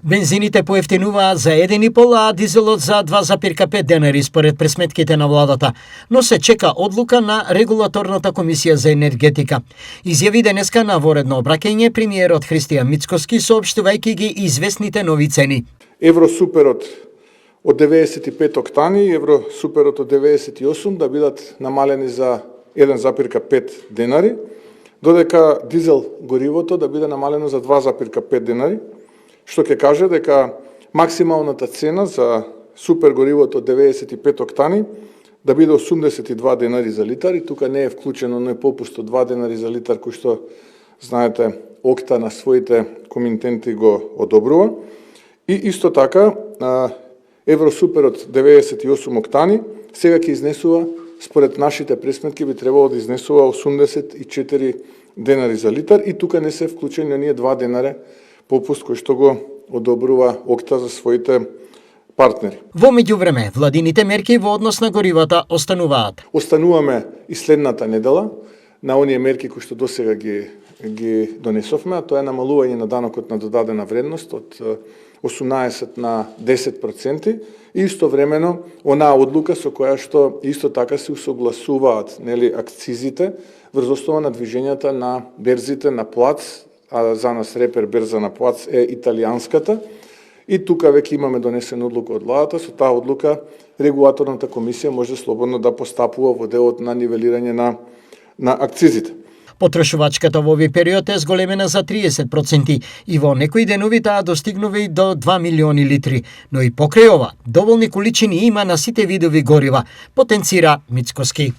Бензините поевтинуваат за 1,5, а дизелот за 2,5 денари според пресметките на владата, но се чека одлука на Регулаторната комисија за енергетика. Изјави денеска на воредно обраќање премиерот Христијан Мицкоски, соопштувајќи ги известните нови цени. Евросуперот од 95 октани и Евросуперот од 98 да бидат намалени за 1,5 денари, додека дизел горивото да биде намалено за 2,5 денари, што ќе каже дека максималната цена за супер горивото од 95 октани да биде 82 денари за литар, и тука не е вклучено не попуст од 2 денари за литар, кој што, знаете, Окта на своите комитенти го одобрува. И исто така, Евросуперот 98 октани сега ќе изнесува, според нашите пресметки би требало да изнесува 84 денари за литар, и тука не се вклучени оние 2 денари попуст кој што го одобрува Окта за своите партнери. Во меѓувреме, владините мерки во однос на горивата остануваат. Остануваме и следната недела на оние мерки кои што досега ги донесовме, а тоа е намалување на данокот на додадена вредност од 18 на 10%, и истовремено онаа одлука со која што исто така се усогласуваат, нели, акцизите врз основа на движењата на берзите на плац, а за нас репер берза на плац е италијанската, и тука веќе имаме донесена одлука од владата. Со таа одлука Регулаторната комисија може слободно да постапува во делот на нивелирање на акцизите. Потрошувачката во овој период е зголемена за 30% и во некои денови таа достигнува и до 2 милиони литри, но и покрај ова доволни количини има на сите видови горива, потенцира Мицкоски.